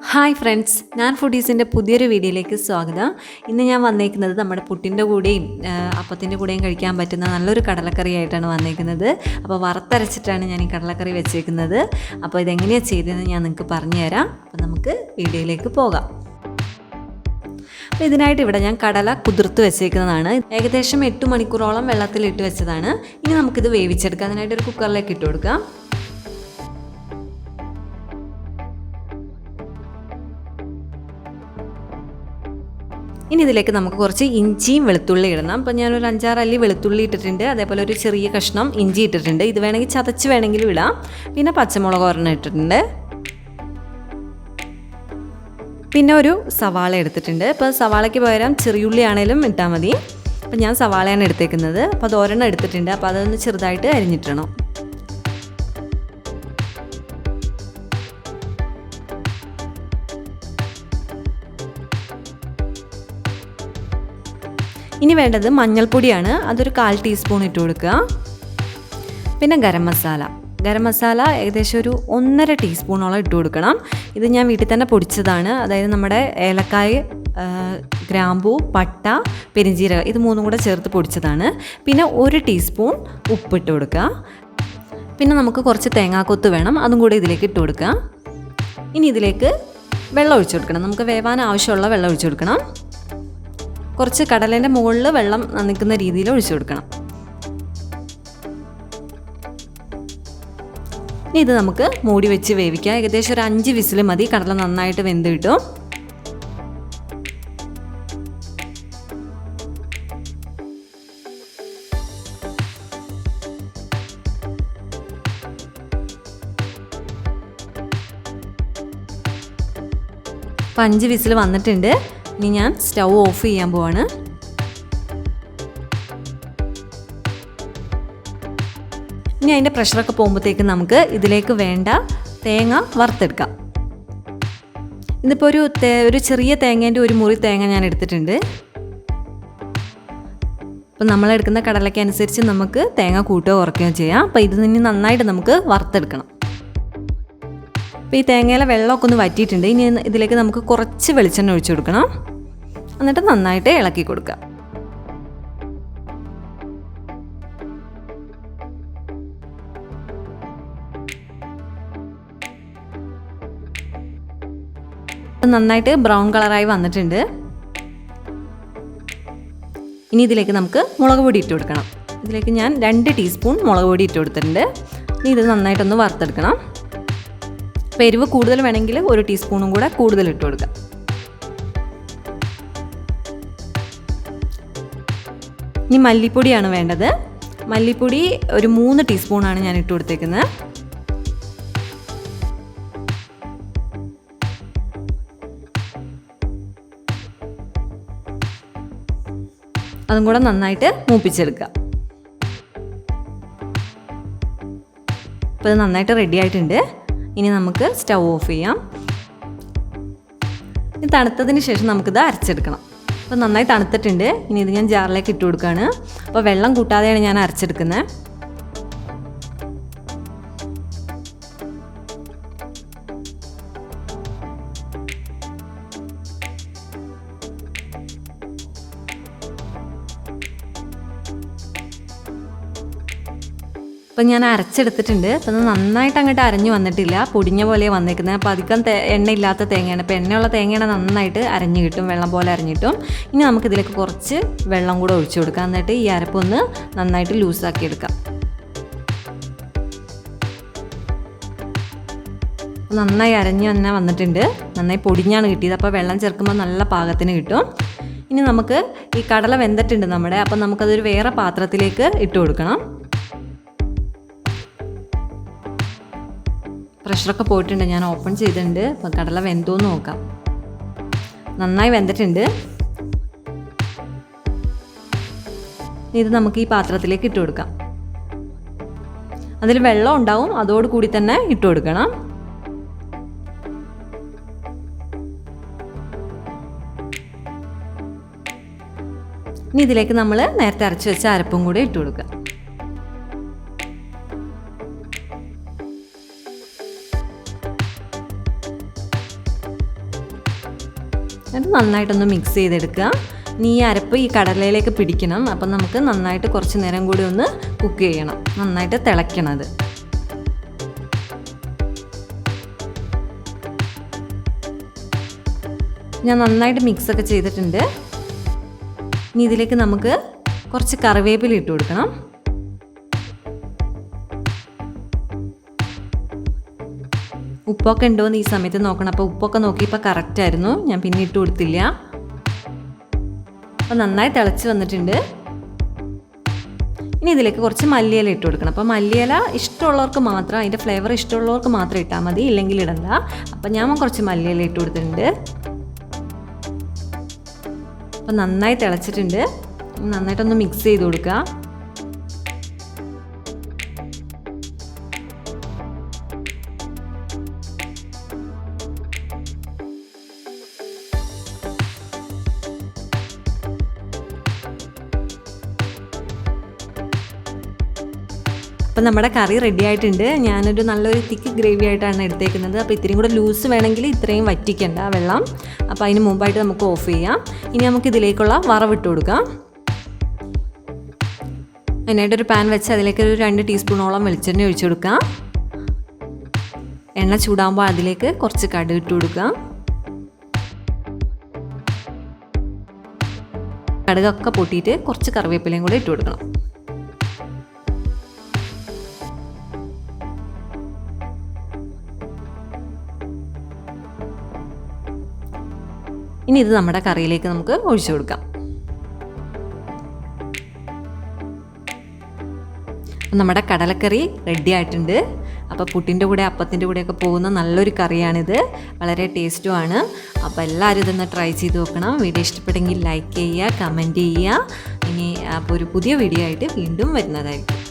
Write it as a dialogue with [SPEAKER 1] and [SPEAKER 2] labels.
[SPEAKER 1] Hi friends, ഞാൻ ഫുഡീസിൻ്റെ പുതിയൊരു വീഡിയോയിലേക്ക് സ്വാഗതം. ഇന്ന് ഞാൻ വന്നേക്കുന്നത് നമ്മുടെ പുട്ടിൻ്റെ കൂടെയും അപ്പത്തിൻ്റെ കൂടെയും കഴിക്കാൻ പറ്റുന്ന നല്ലൊരു കടലക്കറി ആയിട്ടാണ് വന്നേക്കുന്നത്. അപ്പോൾ വറുത്തരച്ചിട്ടാണ് ഞാൻ ഈ കടലക്കറി വെച്ചേക്കുന്നത്. അപ്പോൾ ഇതെങ്ങനെയാണ് ചെയ്തതെന്ന് ഞാൻ നിങ്ങൾക്ക് പറഞ്ഞു തരാം. അപ്പോൾ നമുക്ക് വീഡിയോയിലേക്ക് പോകാം. അപ്പോൾ ഇതിനായിട്ട് ഇവിടെ ഞാൻ കടല കുതിർത്ത് വെച്ചേക്കുന്നതാണ്. ഏകദേശം 8 മണിക്കൂറോളം വെള്ളത്തിലിട്ട് വെച്ചതാണ്. ഇനി നമുക്കിത് വേവിച്ചെടുക്കാം. അതിനായിട്ടൊരു കുക്കറിലേക്ക് ഇട്ട് കൊടുക്കാം. ഇനി ഇതിലേക്ക് നമുക്ക് കുറച്ച് ഇഞ്ചിയും വെളുത്തുള്ളി ഇടണം. അപ്പോൾ ഞാനൊരു 5-6 അല്ലി വെളുത്തുള്ളി ഇട്ടിട്ടുണ്ട്. അതേപോലെ ഒരു ചെറിയ കഷ്ണം ഇഞ്ചി ഇട്ടിട്ടുണ്ട്. ഇത് വേണമെങ്കിൽ ചതച്ച് വേണമെങ്കിലും ഇടാം. പിന്നെ പച്ചമുളക് ഒരെണ്ണം ഇട്ടിട്ടുണ്ട്. പിന്നെ ഒരു സവാള എടുത്തിട്ടുണ്ട്. അപ്പോൾ സവാളയ്ക്ക് പകരം ചെറിയുള്ളി ആണെങ്കിലും ഇട്ടാൽ മതി. അപ്പോൾ ഞാൻ സവാളയാണ് എടുത്തേക്കുന്നത്. അപ്പോൾ അത് ഒരെണ്ണം എടുത്തിട്ടുണ്ട്. അപ്പോൾ അതൊന്ന് ചെറുതായിട്ട് അരിഞ്ഞിട്ടണം. ഇനി വേണ്ടത് മഞ്ഞൾപ്പൊടിയാണ്. അതൊരു 1/4 ടീസ്പൂൺ ഇട്ട് കൊടുക്കുക. പിന്നെ ഗരം മസാല ഏകദേശം ഒരു 1.5 ടീസ്പൂണോളം ഇട്ട് കൊടുക്കണം. ഇത് ഞാൻ വീട്ടിൽ തന്നെ പൊടിച്ചതാണ്. അതായത് നമ്മുടെ ഏലക്കായ, ഗ്രാമ്പൂ, പട്ട, പെരിഞ്ജീരകം ഇത് 3 കൂടെ ചേർത്ത് പൊടിച്ചതാണ്. പിന്നെ 1 ടീസ്പൂൺ ഉപ്പിട്ട് കൊടുക്കുക. പിന്നെ നമുക്ക് കുറച്ച് തേങ്ങാക്കൊത്ത് വേണം, അതും കൂടെ ഇതിലേക്ക് ഇട്ട് കൊടുക്കുക. ഇനി ഇതിലേക്ക് വെള്ളം ഒഴിച്ചു കൊടുക്കണം. നമുക്ക് വേവാൻ ആവശ്യമുള്ള വെള്ളം ഒഴിച്ചു കൊടുക്കണം. കുറച്ച് കടലേൻ്റെ മുകളിൽ വെള്ളം നിൽക്കുന്ന രീതിയിൽ ഒഴിച്ചു കൊടുക്കണം. ഇനി ഇത് നമുക്ക് മൂടി വെച്ച് വേവിക്കാം. ഏകദേശം ഒരു 5 വിസിൽ മതി. കടല നന്നായിട്ട് വെന്ത് കിട്ടും. അപ്പം 5 വിസിൽ വന്നിട്ടുണ്ട്. ഇനി ഞാൻ സ്റ്റൗ ഓഫ് ചെയ്യാൻ പോവാണ്. ഇനി അതിൻ്റെ പ്രഷറൊക്കെ പോകുമ്പോഴത്തേക്ക് നമുക്ക് ഇതിലേക്ക് വേണ്ട തേങ്ങ വറുത്തെടുക്കാം. ഇതിപ്പോൾ ഒരു ചെറിയ തേങ്ങേൻ്റെ ഒരു മുറി തേങ്ങ ഞാൻ എടുത്തിട്ടുണ്ട്. അപ്പം നമ്മളെടുക്കുന്ന കടലയ്ക്ക് അനുസരിച്ച് നമുക്ക് തേങ്ങ കൂട്ടുകയോ കുറയ്ക്കുകയോ ചെയ്യാം. അപ്പോൾ ഇത് ഇനി നന്നായിട്ട് നമുക്ക് വറുത്തെടുക്കണം. അപ്പോൾ ഈ തേങ്ങയിലെ വെള്ളമൊക്കെ ഒന്ന് വറ്റിയിട്ടുണ്ട്. ഇനി ഇതിലേക്ക് നമുക്ക് കുറച്ച് വെളിച്ചെണ്ണ ഒഴിച്ചു കൊടുക്കണം. എന്നിട്ട് നന്നായിട്ട് ഇളക്കി കൊടുക്കുക. നന്നായിട്ട് ബ്രൗൺ കളറായി വന്നിട്ടുണ്ട്. ഇനി ഇതിലേക്ക് നമുക്ക് മുളക് പൊടി ഇട്ട് കൊടുക്കണം. ഇതിലേക്ക് ഞാൻ 2 ടീസ്പൂൺ മുളക് പൊടി ഇട്ട് കൊടുത്തിട്ടുണ്ട്. ഇനി ഇത് നന്നായിട്ടൊന്ന് വറുത്തെടുക്കണം. അപ്പോൾ എരിവ് കൂടുതൽ വേണമെങ്കിൽ 1 ടീസ്പൂണും കൂടെ കൂടുതൽ ഇട്ട് കൊടുക്കുക. ഇനി മല്ലിപ്പൊടിയാണ് വേണ്ടത്. മല്ലിപ്പൊടി ഒരു 3 ടീസ്പൂണാണ് ഞാൻ ഇട്ട് കൊടുത്തേക്കുന്നത്. അതും കൂടെ നന്നായിട്ട് മൂപ്പിച്ചെടുക്കുക. അപ്പോൾ ഇത് നന്നായിട്ട് റെഡി ആയിട്ടുണ്ട്. ഇനി നമുക്ക് സ്റ്റൗ ഓഫ് ചെയ്യാം. ഇത് തണുത്തതിന് ശേഷം നമുക്കിത് അരച്ചെടുക്കണം. അപ്പോൾ നന്നായി തണുത്തിട്ടുണ്ട്. ഇനി ഇത് ഞാൻ ജാറിലേക്ക് ഇട്ട് കൊടുക്കുകയാണ്. അപ്പോൾ വെള്ളം കൂട്ടാതെയാണ് ഞാൻ അരച്ചെടുക്കുന്നത്. അപ്പം ഞാൻ അരച്ചെടുത്തിട്ടുണ്ട്. അപ്പം അത് നന്നായിട്ട് അങ്ങോട്ട് അരഞ്ഞു വന്നിട്ടില്ല, പൊടിഞ്ഞ പോലെ വന്നേക്കുന്നത്. അപ്പോൾ അധികം എണ്ണയില്ലാത്ത തേങ്ങയാണ്. അപ്പോൾ എണ്ണയുള്ള തേങ്ങയാണ് നന്നായിട്ട് അരഞ്ഞു കിട്ടും, വെള്ളം പോലെ അരഞ്ഞിട്ടും. ഇനി നമുക്കിതിലേക്ക് കുറച്ച് വെള്ളം കൂടെ ഒഴിച്ചു കൊടുക്കാം. എന്നിട്ട് ഈ അരപ്പൊന്ന് നന്നായിട്ട് ലൂസാക്കി എടുക്കാം. നന്നായി അരഞ്ഞു തന്നെ വന്നിട്ടുണ്ട്. നന്നായി പൊടിഞ്ഞാണ് കിട്ടിയത്. അപ്പോൾ വെള്ളം ചേർക്കുമ്പോൾ നല്ല പാകത്തിന് കിട്ടും. ഇനി നമുക്ക് ഈ കടല വെന്തിട്ടുണ്ട് നമ്മുടെ. അപ്പം നമുക്കതൊരു വേറെ പാത്രത്തിലേക്ക് ഇട്ട് കൊടുക്കണം. പ്രഷറൊക്കെ പോയിട്ടുണ്ട്. ഞാൻ ഓപ്പൺ ചെയ്തിട്ടുണ്ട്. അപ്പം കടല വെന്തോന്ന് നോക്കാം. നന്നായി വെന്തിട്ടുണ്ട്. ഇത് നമുക്ക് ഈ പാത്രത്തിലേക്ക് ഇട്ട് കൊടുക്കാം. അതിൽ വെള്ളം ഉണ്ടാവും, അതോടുകൂടി തന്നെ ഇട്ട് കൊടുക്കണം. ഇനി ഇതിലേക്ക് നമ്മൾ നേരത്തെ അരച്ച് വെച്ച അരപ്പും കൂടി ഇട്ട് കൊടുക്കുക. എന്നിട്ട് നന്നായിട്ടൊന്ന് മിക്സ് ചെയ്തെടുക്കുക. ഇനി ഈ അരപ്പ് ഈ കടലയിലേക്ക് പിടിക്കണം. അപ്പം നമുക്ക് നന്നായിട്ട് കുറച്ച് നേരം കൂടി ഒന്ന് കുക്ക് ചെയ്യണം, നന്നായിട്ട് തിളയ്ക്കണത്. ഞാൻ നന്നായിട്ട് മിക്സൊക്കെ ചെയ്തിട്ടുണ്ട്. ഇനി ഇതിലേക്ക് നമുക്ക് കുറച്ച് കറിവേപ്പില ഇട്ട് കൊടുക്കണം. ഉപ്പൊക്കെ ഉണ്ടോയെന്ന് ഈ സമയത്ത് നോക്കണം. അപ്പോൾ ഉപ്പൊക്കെ നോക്കിയപ്പോൾ കറക്റ്റായിരുന്നു, ഞാൻ പിന്നെ ഇട്ട് കൊടുത്തില്ല. അപ്പോൾ നന്നായി തിളച്ച് വന്നിട്ടുണ്ട്. ഇനി ഇതിലേക്ക് കുറച്ച് മല്ലിയില ഇട്ട് കൊടുക്കണം. അപ്പോൾ മല്ലിയില ഇഷ്ടമുള്ളവർക്ക് മാത്രം, അതിൻ്റെ ഫ്ലേവർ ഇഷ്ടമുള്ളവർക്ക് മാത്രം ഇട്ടാൽ മതി, ഇല്ലെങ്കിൽ ഇടണ്ട. അപ്പോൾ ഞാൻ കുറച്ച് മല്ലിയില ഇട്ട് കൊടുത്തിട്ടുണ്ട്. അപ്പോൾ നന്നായി തിളച്ചിട്ടുണ്ട്. നന്നായിട്ടൊന്ന് മിക്സ് ചെയ്ത് കൊടുക്കുക. അപ്പം നമ്മുടെ കറി റെഡി ആയിട്ടുണ്ട്. ഞാനൊരു നല്ലൊരു തിക്ക് ഗ്രേവി ആയിട്ടാണ് എടുത്തേക്കുന്നത്. അപ്പോൾ ഇത്രയും കൂടെ ലൂസ് വേണമെങ്കിൽ ഇത്രയും വറ്റിക്കണ്ട വെള്ളം. അപ്പോൾ അതിന് മുമ്പായിട്ട് നമുക്ക് ഓഫ് ചെയ്യാം. ഇനി നമുക്ക് ഇതിലേക്കുള്ള വറവിട്ട് കൊടുക്കാം. അതിനായിട്ടൊരു പാൻ വെച്ച് അതിലേക്ക് ഒരു 2 ടീസ്പൂണോളം വെളിച്ചെണ്ണ ഒഴിച്ചു കൊടുക്കാം. എണ്ണ ചൂടാകുമ്പോൾ അതിലേക്ക് കുറച്ച് കടുക് ഇട്ട് കൊടുക്കാം. കടുകൊക്കെ പൊട്ടിയിട്ട് കുറച്ച് കറിവേപ്പിലയും കൂടെ ഇട്ട് കൊടുക്കണം. ഇനി ഇത് നമ്മുടെ കറിയിലേക്ക് നമുക്ക് ഒഴിച്ചു കൊടുക്കാം. നമ്മുടെ കടലക്കറി റെഡി ആയിട്ടുണ്ട്. അപ്പോൾ പുട്ടിൻ്റെ കൂടെ അപ്പത്തിൻ്റെ കൂടെയൊക്കെ പോകുന്ന നല്ലൊരു കറിയാണിത്, വളരെ ടേസ്റ്റുമാണ്. അപ്പോൾ എല്ലാവരും ഇതൊന്ന് ട്രൈ ചെയ്ത് നോക്കണം. വീഡിയോ ഇഷ്ടപ്പെട്ടെങ്കിൽ ലൈക്ക് ചെയ്യുക, കമൻറ്റ് ചെയ്യുക. ഇനി അപ്പോൾ ഒരു പുതിയ വീഡിയോ ആയിട്ട് വീണ്ടും വരുന്നതായിരിക്കും.